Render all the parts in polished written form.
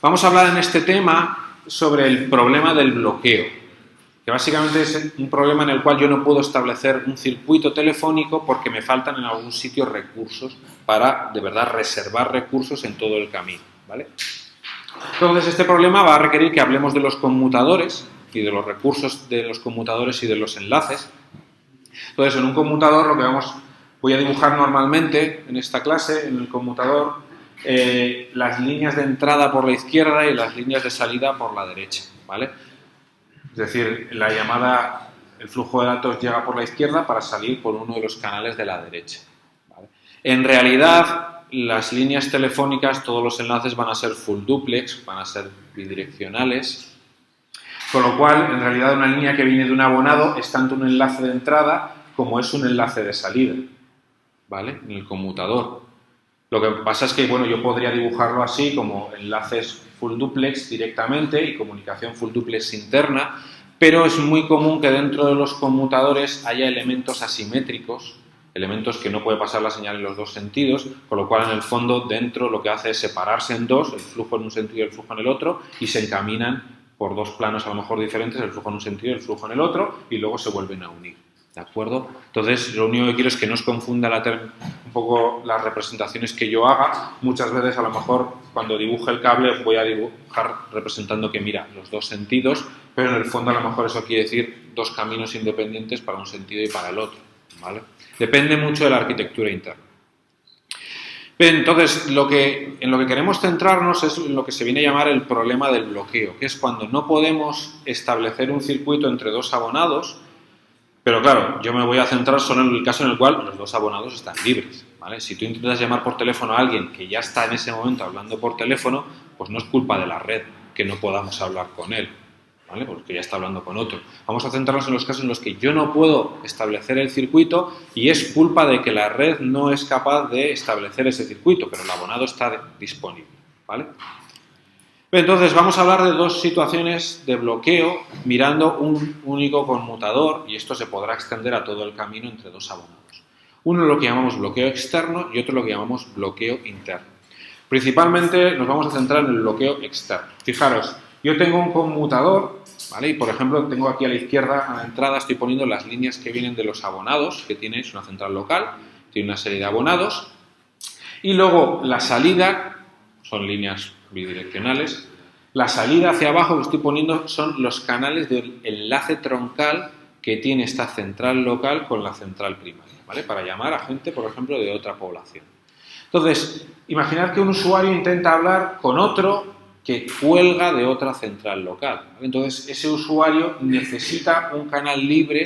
Vamos a hablar en este tema sobre el problema del bloqueo, que básicamente es un problema en el cual yo no puedo establecer un circuito telefónico porque me faltan en algún sitio recursos para, de verdad, reservar recursos en todo el camino, ¿vale? Entonces, este problema va a requerir que hablemos de los conmutadores y de los recursos de los conmutadores y de los enlaces. Entonces, en un conmutador voy a dibujar normalmente en esta clase, en el conmutador, las líneas de entrada por la izquierda y las líneas de salida por la derecha, ¿vale? Es decir, el flujo de datos llega por la izquierda para salir por uno de los canales de la derecha, ¿vale? En realidad, las líneas telefónicas, todos los enlaces van a ser full duplex, van a ser bidireccionales, con lo cual, en realidad, una línea que viene de un abonado es tanto un enlace de entrada como es un enlace de salida, ¿vale? En el conmutador. Lo que pasa es que, bueno, yo podría dibujarlo así como enlaces full duplex directamente y comunicación full duplex interna, pero es muy común que dentro de los conmutadores haya elementos asimétricos, elementos que no puede pasar la señal en los dos sentidos, con lo cual en el fondo dentro lo que hace es separarse en dos, el flujo en un sentido y el flujo en el otro, y se encaminan por dos planos a lo mejor diferentes, el flujo en un sentido y el flujo en el otro, y luego se vuelven a unir. ¿De acuerdo? Entonces, lo único que quiero es que no os confunda un poco las representaciones que yo haga. Muchas veces, a lo mejor, cuando dibuje el cable, voy a dibujar representando que mira los dos sentidos, pero en el fondo, a lo mejor, eso quiere decir dos caminos independientes para un sentido y para el otro, ¿vale? Depende mucho de la arquitectura interna. Bien, entonces, en lo que queremos centrarnos es en lo que se viene a llamar el problema del bloqueo, que es cuando no podemos establecer un circuito entre dos abonados. Pero claro, yo me voy a centrar solo en el caso en el cual los dos abonados están libres, ¿vale? Si tú intentas llamar por teléfono a alguien que ya está en ese momento hablando por teléfono, pues no es culpa de la red que no podamos hablar con él, ¿vale? Porque ya está hablando con otro. Vamos a centrarnos en los casos en los que yo no puedo establecer el circuito y es culpa de que la red no es capaz de establecer ese circuito, pero el abonado está disponible, ¿vale? Entonces, vamos a hablar de dos situaciones de bloqueo mirando un único conmutador y esto se podrá extender a todo el camino entre dos abonados. Uno es lo que llamamos bloqueo externo y otro lo que llamamos bloqueo interno. Principalmente nos vamos a centrar en el bloqueo externo. Fijaros, yo tengo un conmutador, ¿vale? Y por ejemplo, tengo aquí a la izquierda, a la entrada, estoy poniendo las líneas que vienen de los abonados, que tiene una central local, tiene una serie de abonados, y luego la salida son líneas bidireccionales. La salida hacia abajo que estoy poniendo son los canales del enlace troncal que tiene esta central local con la central primaria, ¿vale? Para llamar a gente, por ejemplo, de otra población. Entonces, imaginad que un usuario intenta hablar con otro que cuelga de otra central local, ¿vale? Entonces, ese usuario necesita un canal libre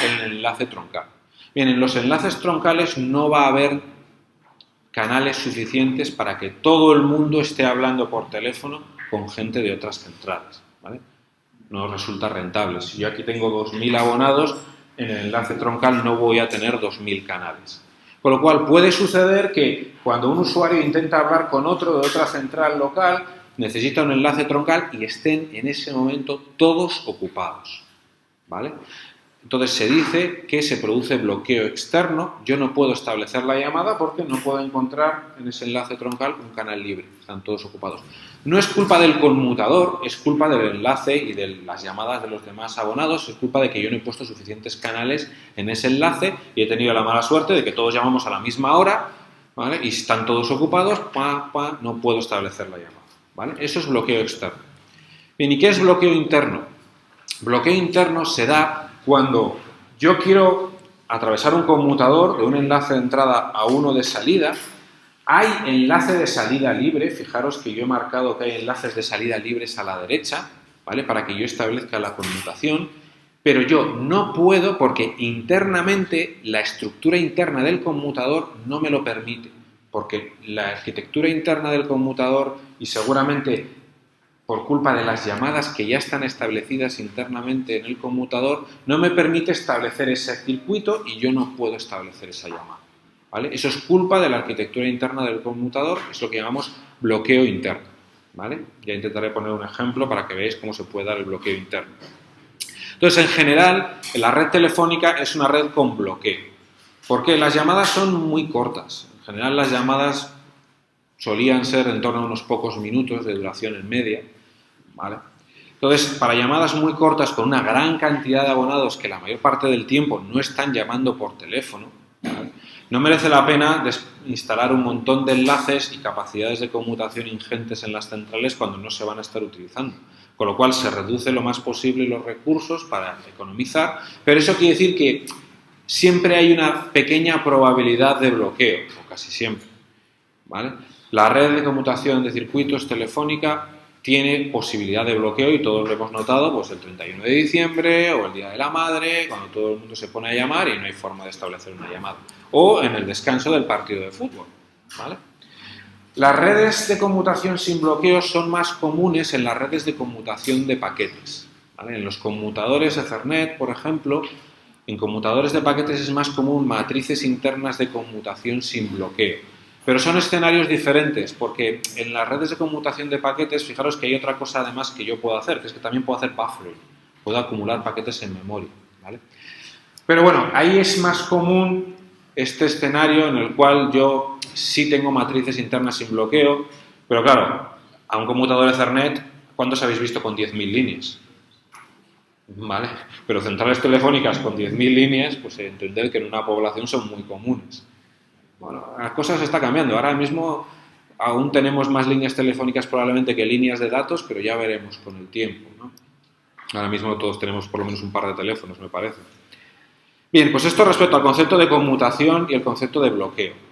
en el enlace troncal. Bien, en los enlaces troncales no va a haber canales suficientes para que todo el mundo esté hablando por teléfono con gente de otras centrales, ¿vale? No resulta rentable. Si yo aquí tengo 2.000 abonados, en el enlace troncal no voy a tener 2.000 canales. Con lo cual puede suceder que cuando un usuario intenta hablar con otro de otra central local, necesita un enlace troncal y estén en ese momento todos ocupados, ¿vale? Entonces se dice que se produce bloqueo externo, yo no puedo establecer la llamada porque no puedo encontrar en ese enlace troncal un canal libre, están todos ocupados. No es culpa del conmutador, es culpa del enlace y de las llamadas de los demás abonados, es culpa de que yo no he puesto suficientes canales en ese enlace y he tenido la mala suerte de que todos llamamos a la misma hora, ¿vale? Y están todos ocupados, no puedo establecer la llamada, ¿vale? Eso es bloqueo externo. Bien, ¿y qué es bloqueo interno? Bloqueo interno se da cuando yo quiero atravesar un conmutador de un enlace de entrada a uno de salida, hay enlace de salida libre, fijaros que yo he marcado que hay enlaces de salida libres a la derecha, ¿vale? Para que yo establezca la conmutación, pero yo no puedo porque internamente la estructura interna del conmutador no me lo permite, porque la arquitectura interna del conmutador y seguramente por culpa de las llamadas que ya están establecidas internamente en el conmutador, no me permite establecer ese circuito y yo no puedo establecer esa llamada, ¿vale? Eso es culpa de la arquitectura interna del conmutador, es lo que llamamos bloqueo interno, ¿vale? Ya intentaré poner un ejemplo para que veáis cómo se puede dar el bloqueo interno. Entonces, en general, la red telefónica es una red con bloqueo, porque las llamadas son muy cortas. En general, las llamadas solían ser en torno a unos pocos minutos de duración en media, ¿vale? Entonces, para llamadas muy cortas con una gran cantidad de abonados que la mayor parte del tiempo no están llamando por teléfono, ¿vale?, no merece la pena instalar un montón de enlaces y capacidades de conmutación ingentes en las centrales cuando no se van a estar utilizando. Con lo cual se reduce lo más posible los recursos para economizar, pero eso quiere decir que siempre hay una pequeña probabilidad de bloqueo, o casi siempre, ¿vale? La red de conmutación de circuitos telefónica tiene posibilidad de bloqueo y todos lo hemos notado, pues el 31 de diciembre o el Día de la Madre, cuando todo el mundo se pone a llamar y no hay forma de establecer una llamada. O en el descanso del partido de fútbol, ¿vale? Las redes de conmutación sin bloqueo son más comunes en las redes de conmutación de paquetes, ¿vale? En los conmutadores Ethernet, por ejemplo, en conmutadores de paquetes es más común matrices internas de conmutación sin bloqueo. Pero son escenarios diferentes, porque en las redes de conmutación de paquetes, fijaros que hay otra cosa además que yo puedo hacer, que es que también puedo hacer buffering, puedo acumular paquetes en memoria, ¿vale? Pero bueno, ahí es más común este escenario en el cual yo sí tengo matrices internas sin bloqueo, pero claro, a un conmutador Ethernet, ¿cuántos habéis visto con 10.000 líneas? ¿Vale? Pero centrales telefónicas con 10.000 líneas, pues entender que en una población son muy comunes. Bueno, las cosas están cambiando. Ahora mismo aún tenemos más líneas telefónicas probablemente que líneas de datos, pero ya veremos con el tiempo, ¿no? Ahora mismo todos tenemos por lo menos un par de teléfonos, me parece. Bien, pues esto respecto al concepto de conmutación y el concepto de bloqueo.